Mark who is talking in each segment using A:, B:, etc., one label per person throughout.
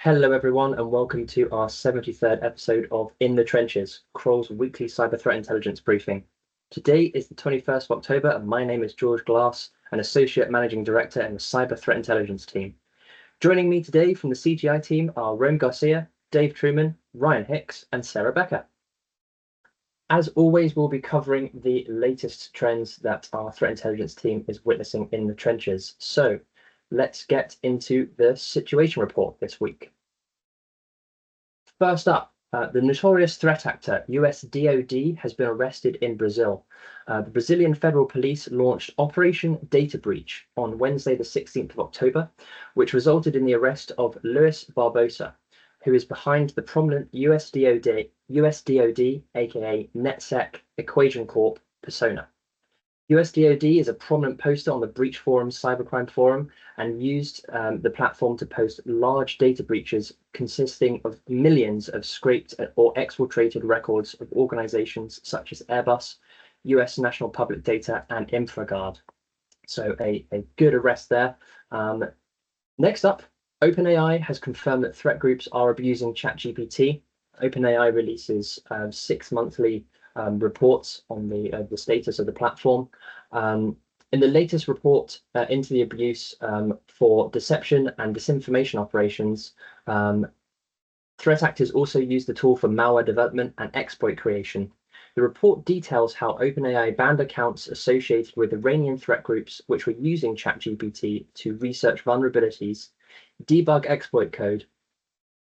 A: Hello, everyone, and welcome to our 73rd episode of In the Trenches, Kroll's weekly cyber threat intelligence briefing. Today is the 21st of October, and my name is George Glass, an Associate Managing Director in the Cyber Threat Intelligence team. Joining me today from the CGI team are Rome Garcia, Dave Truman, Ryan Hicks, and Sarah Becker. As always, we'll be covering the latest trends that our threat intelligence team is witnessing in the trenches. So let's get into the situation report this week. First up, the notorious threat actor US DoD has been arrested in Brazil. The Brazilian Federal Police launched Operation Data Breach on Wednesday, the 16th of October, which resulted in the arrest of Luis Barbosa, who is behind the prominent US DoD, aka NetSec Equation Corp persona. US DoD is a prominent poster on the Breach Forum's cybercrime forum and used the platform to post large data breaches consisting of millions of scraped or exfiltrated records of organizations such as Airbus, US National Public Data, and InfraGard. So a good arrest there. Next up, OpenAI has confirmed that threat groups are abusing ChatGPT. OpenAI releases 6 monthly reports on the status of the platform. In the latest report into the abuse for deception and disinformation operations, threat actors also use the tool for malware development and exploit creation. The report details how OpenAI banned accounts associated with Iranian threat groups which were using ChatGPT to research vulnerabilities, debug exploit code,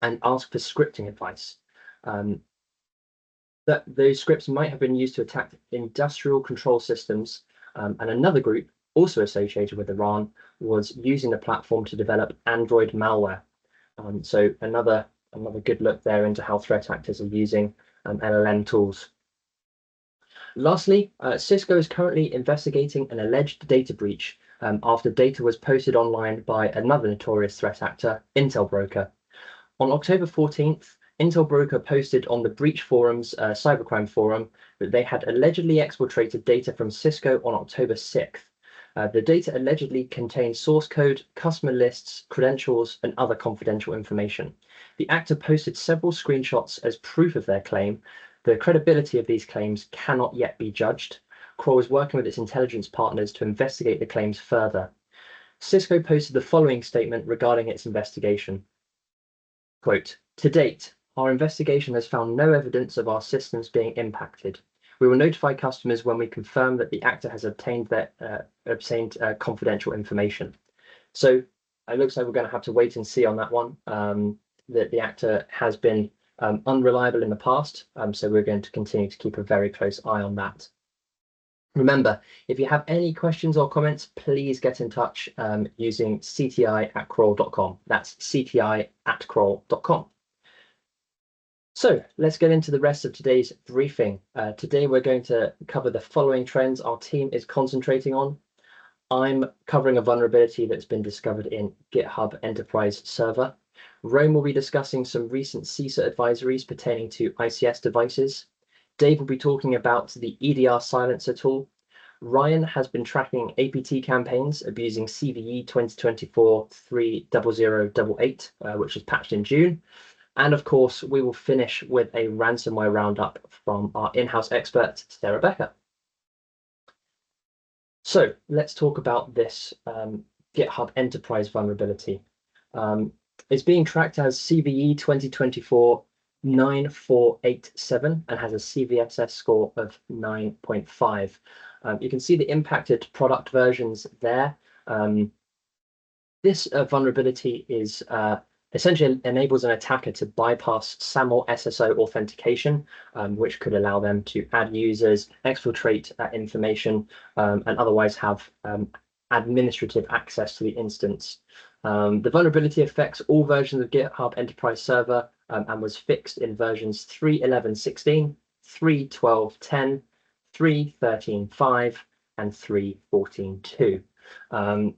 A: and ask for scripting advice. That those scripts might have been used to attack industrial control systems, and another group also associated with Iran was using the platform to develop Android malware. So another good look there into how threat actors are using LLM tools. Lastly, Cisco is currently investigating an alleged data breach after data was posted online by another notorious threat actor, Intel Broker. On October 14th, Intel Broker posted on the Breach Forum's cybercrime forum that they had allegedly exfiltrated data from Cisco on October 6th. The data allegedly contained source code, customer lists, credentials, and other confidential information. The actor posted several screenshots as proof of their claim. The credibility of these claims cannot yet be judged. Kroll is working with its intelligence partners to investigate the claims further. Cisco posted the following statement regarding its investigation. Quote, "To date, our investigation has found no evidence of our systems being impacted. We will notify customers when we confirm that the actor has obtained confidential information." So it looks like we're going to have to wait and see on that one. That the actor has been unreliable in the past, so we're going to continue to keep a very close eye on that. Remember, if you have any questions or comments, please get in touch using cti@kroll.com. That's cti@kroll.com. So let's get into the rest of today's briefing. Today we're going to cover the following trends our team is concentrating on. I'm covering a vulnerability that's been discovered in GitHub Enterprise Server. Rome will be discussing some recent CISA advisories pertaining to ICS devices. Dave will be talking about the EDRSilencer tool. Ryan has been tracking APT campaigns abusing CVE 2024-30088, which was patched in June. And of course, we will finish with a ransomware roundup from our in-house expert, Sarah Becker. So let's talk about this GitHub Enterprise vulnerability. It's being tracked as CVE 2024-9487 and has a CVSS score of 9.5. You can see the impacted product versions there. This vulnerability is essentially enables an attacker to bypass SAML SSO authentication, which could allow them to add users, exfiltrate information, and otherwise have administrative access to the instance. The vulnerability affects all versions of GitHub Enterprise Server and was fixed in versions 3.11.16, 3.12.10, 3.13.5, and 3.14.2.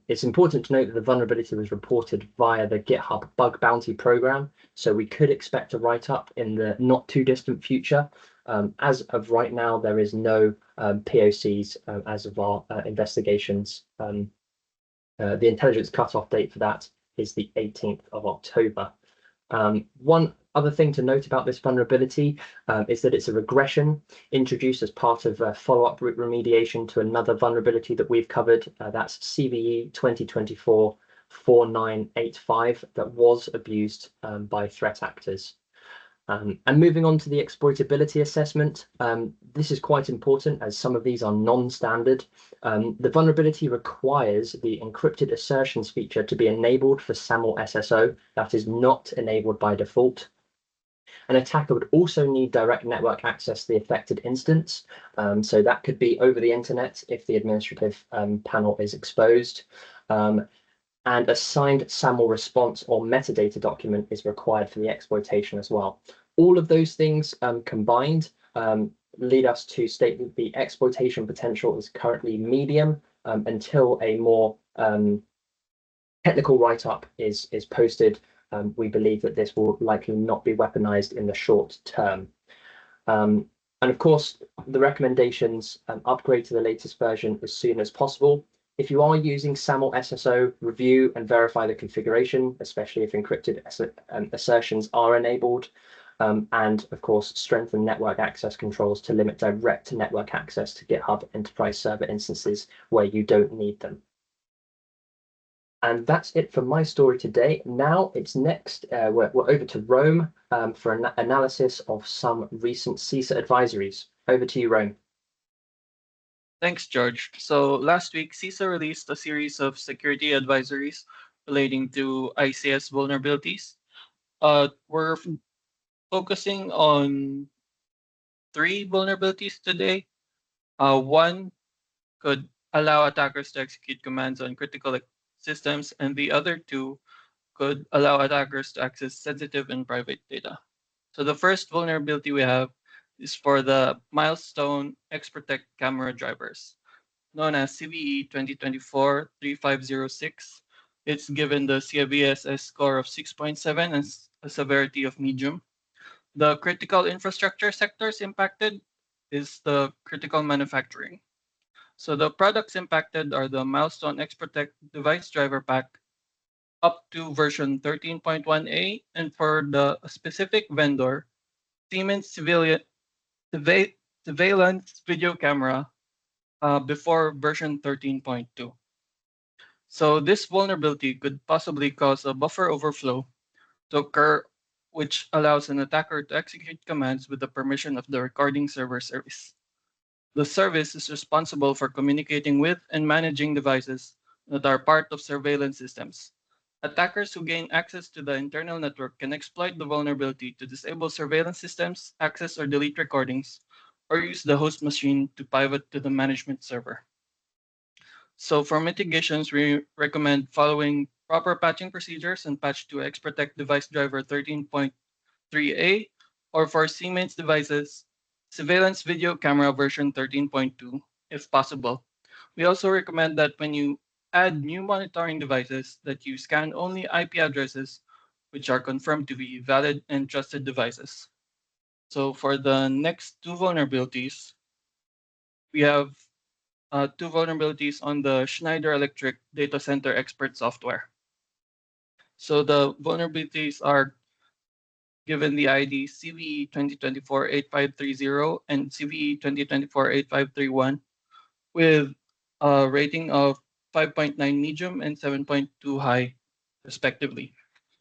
A: It's important to note that the vulnerability was reported via the GitHub Bug Bounty program, so we could expect a write-up in the not too distant future. As of right now, there is no POCs as of our investigations. The intelligence cutoff date for that is the 18th of October. One other thing to note about this vulnerability is that it's a regression introduced as part of follow-up remediation to another vulnerability that we've covered. That's CVE 2024-4985 that was abused by threat actors. And moving on to the exploitability assessment, this is quite important as some of these are non-standard. The vulnerability requires the encrypted assertions feature to be enabled for SAML SSO. That is not enabled by default. An attacker would also need direct network access to the affected instance. So that could be over the internet if the administrative panel is exposed. And a signed SAML response or metadata document is required for the exploitation as well. All of those things combined lead us to state that the exploitation potential is currently medium until a more technical write-up is posted. We believe that this will likely not be weaponized in the short term. And of course, the recommendations upgrade to the latest version as soon as possible. If you are using SAML SSO, review and verify the configuration, especially if encrypted assertions are enabled. And of course, strengthen network access controls to limit direct network access to GitHub enterprise server instances where you don't need them. And that's it for my story today. Now it's next, we're over to Rome for an analysis of some recent CISA advisories. Over to you, Rome.
B: Thanks, George. So last week, CISA released a series of security advisories relating to ICS vulnerabilities. We're focusing on 3 vulnerabilities today. One could allow attackers to execute commands on critical systems, and the other 2 could allow attackers to access sensitive and private data. So the first vulnerability we have is for the milestone X-Protect camera drivers, known as CVE 2024-3506. It's given the CIBSS score of 6.7 and a severity of medium. The critical infrastructure sectors impacted is the critical manufacturing. So the products impacted are the Milestone X-Protect device driver pack up to version 13.1a, and for the specific vendor, Siemens surveillance video camera before version 13.2. So this vulnerability could possibly cause a buffer overflow to occur, which allows an attacker to execute commands with the permission of the recording server service. The service is responsible for communicating with and managing devices that are part of surveillance systems. Attackers who gain access to the internal network can exploit the vulnerability to disable surveillance systems, access or delete recordings, or use the host machine to pivot to the management server. So for mitigations, we recommend following proper patching procedures and patch to X-Protect device driver 13.3a, or for Siemens devices, surveillance video camera version 13.2, if possible. We also recommend that when you add new monitoring devices, that you scan only IP addresses which are confirmed to be valid and trusted devices. So for the next 2 vulnerabilities, we have 2 vulnerabilities on the Schneider Electric data center expert software. So the vulnerabilities are given the ID CVE 2024-8530 and CVE 2024-8531 with a rating of 5.9 medium and 7.2 high, respectively.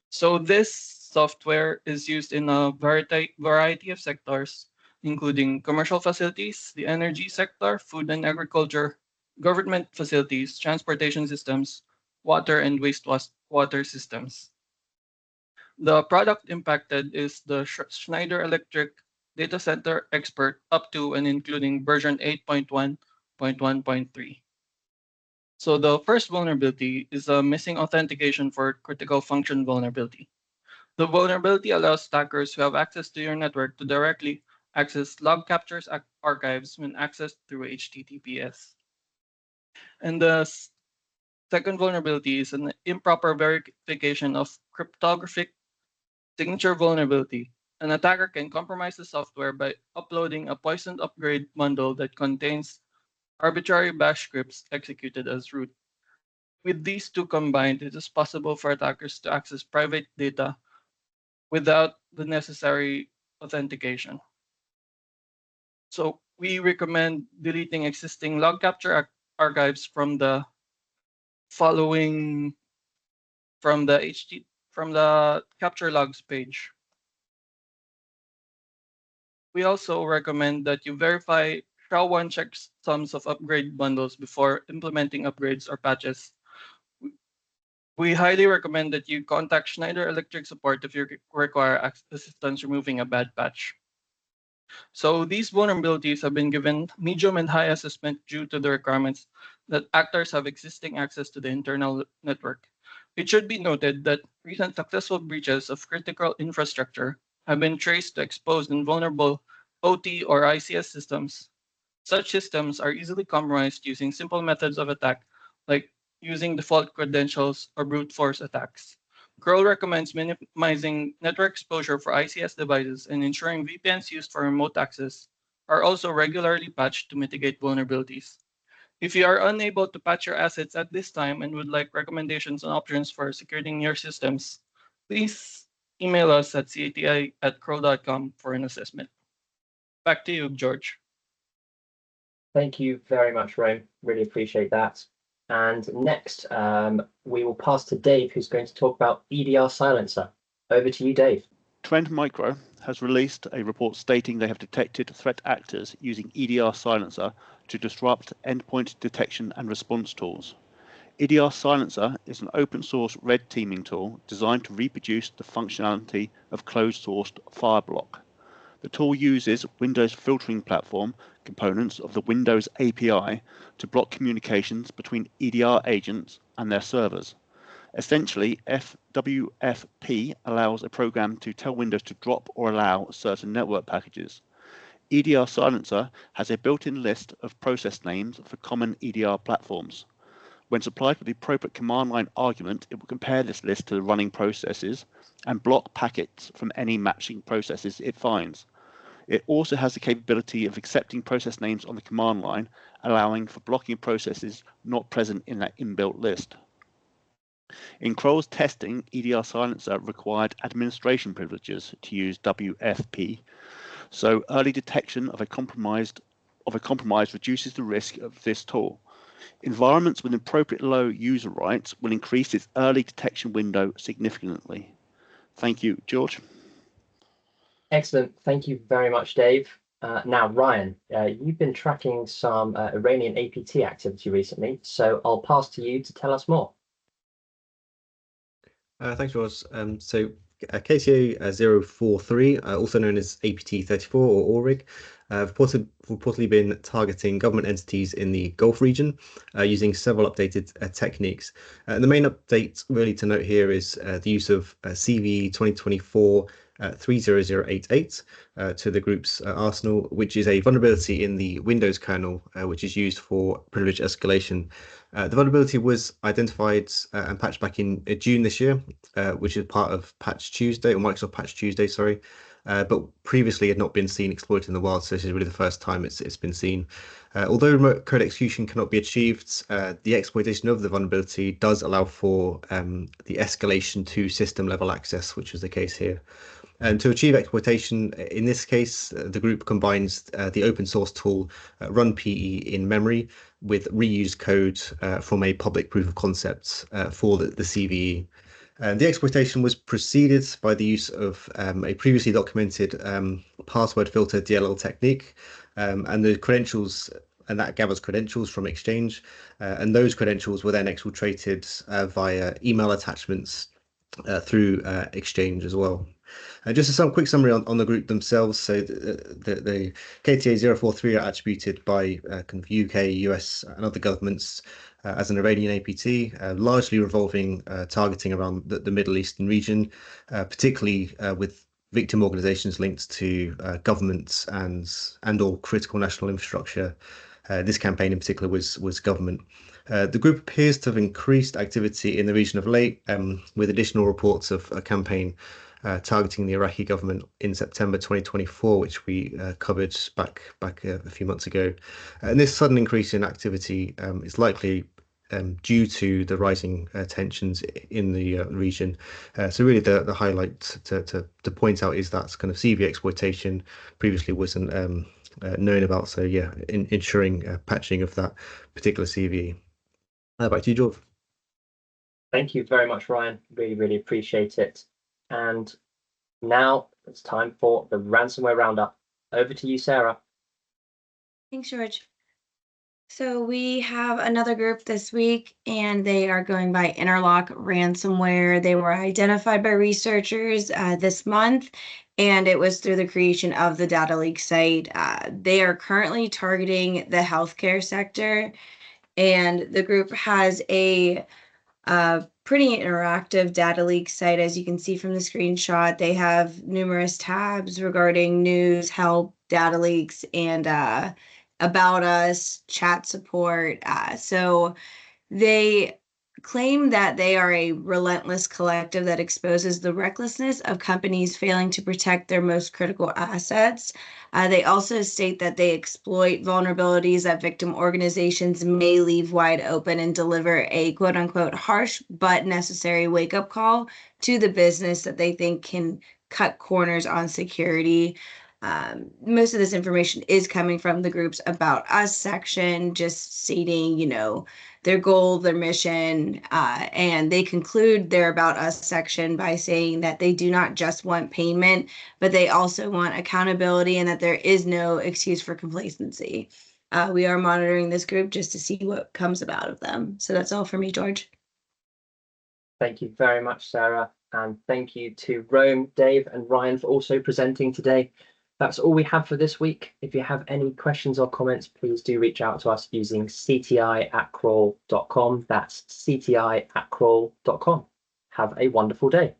B: So this software is used in a variety of sectors, including commercial facilities, the energy sector, food and agriculture, government facilities, transportation systems, water and wastewater systems. The product impacted is the Schneider Electric Data Center Expert up to and including version 8.1.1.3. So the first vulnerability is a missing authentication for critical function vulnerability. The vulnerability allows attackers who have access to your network to directly access log captures archives when accessed through HTTPS. And the second vulnerability is an improper verification of cryptographic signature vulnerability. An attacker can compromise the software by uploading a poisoned upgrade bundle that contains arbitrary bash scripts executed as root. With these 2 combined, it is possible for attackers to access private data without the necessary authentication. So we recommend deleting existing log capture archives from the following from the capture logs page. We also recommend that you verify SHA-1 checksums of upgrade bundles before implementing upgrades or patches. We highly recommend that you contact Schneider Electric support if you require assistance removing a bad patch. So these vulnerabilities have been given medium and high assessment due to the requirements that actors have existing access to the internal network. It should be noted that recent successful breaches of critical infrastructure have been traced to exposed and vulnerable OT or ICS systems. Such systems are easily compromised using simple methods of attack, like using default credentials or brute force attacks. Curl recommends minimizing network exposure for ICS devices and ensuring VPNs used for remote access are also regularly patched to mitigate vulnerabilities. If you are unable to patch your assets at this time and would like recommendations on options for securing your systems, please email us at cati@curl.com for an assessment. Back to you, George.
A: Thank you very much, Rome. Really appreciate that. And next, we will pass to Dave, who's going to talk about EDRSilencer. Over to you, Dave.
C: Trend Micro has released a report stating they have detected threat actors using EDRSilencer to disrupt endpoint detection and response tools. EDRSilencer is an open source red teaming tool designed to reproduce the functionality of closed sourced Fireblock. The tool uses Windows filtering platform components of the Windows API to block communications between EDR agents and their servers. Essentially, FWFP allows a program to tell Windows to drop or allow certain network packages. EDRSilencer has a built-in list of process names for common EDR platforms. When supplied with the appropriate command line argument, it will compare this list to the running processes and block packets from any matching processes it finds. It also has the capability of accepting process names on the command line, allowing for blocking of processes not present in that inbuilt list. In Kroll's testing, EDRSilencer required administration privileges to use WFP, so early detection of a compromise reduces the risk of this tool. Environments with appropriate low user rights will increase its early detection window significantly. Thank you, George.
A: Excellent. Thank you very much, Dave. Now, Ryan, you've been tracking some Iranian APT activity recently, so I'll pass to you to tell us more.
D: Thanks, George. So KCA 043, also known as APT34 or ORIG, have reportedly been targeting government entities in the Gulf region using several updated techniques. And the main update really to note here is the use of CVE 2024 30088 to the group's arsenal, which is a vulnerability in the Windows kernel, which is used for privilege escalation. The vulnerability was identified and patched back in June this year, which is part of Patch Tuesday, or Microsoft Patch Tuesday, sorry. But previously had not been seen exploited in the wild, so this is really the first time it's been seen. Although remote code execution cannot be achieved, the exploitation of the vulnerability does allow for the escalation to system level access, which was the case here. And to achieve exploitation, in this case, the group combines the open source tool RunPE in memory with reused code from a public proof of concept for the CVE. The exploitation was preceded by the use of a previously documented password filter DLL technique, and the credentials, and that gathers credentials from Exchange, and those credentials were then exfiltrated via email attachments through Exchange as well. Just some quick summary on the group themselves. So the KTA 043 are attributed by kind of UK, US, and other governments as an Iranian APT, largely revolving targeting around the Middle Eastern region, particularly with victim organizations linked to governments and or critical national infrastructure. This campaign in particular was government. The group appears to have increased activity in the region of late, with additional reports of a campaign targeting the Iraqi government in September 2024, which we covered back a few months ago. And this sudden increase in activity is likely due to the rising tensions in the region. So really the highlight to point out is that kind of CV exploitation previously wasn't known about. So yeah, ensuring patching of that particular CV. Back to you, George.
A: Thank you very much, Ryan. Really, really appreciate it. And now it's time for the ransomware roundup. Over to you, Sarah.
E: Thanks, George. So we have another group this week, and they are going by Interlock Ransomware. They were identified by researchers this month, and it was through the creation of the data leak site. They are currently targeting the healthcare sector, and the group has a pretty interactive data leak site. As you can see from the screenshot, they have numerous tabs regarding news, help, data leaks, and about us, chat support. So they claim that they are a relentless collective that exposes the recklessness of companies failing to protect their most critical assets. They also state that they exploit vulnerabilities that victim organizations may leave wide open and deliver a quote unquote harsh but necessary wake up call to the business that they think can cut corners on security. Most of this information is coming from the group's About Us section, just stating, their goal, their mission, and they conclude their About Us section by saying that they do not just want payment, but they also want accountability and that there is no excuse for complacency. We are monitoring this group just to see what comes about of them. So that's all for me, George.
A: Thank you very much, Sarah. And thank you to Rome, Dave, and Ryan for also presenting today. That's all we have for this week. If you have any questions or comments, please do reach out to us using cti@crawl.com. That's cti@crawl.com. Have a wonderful day.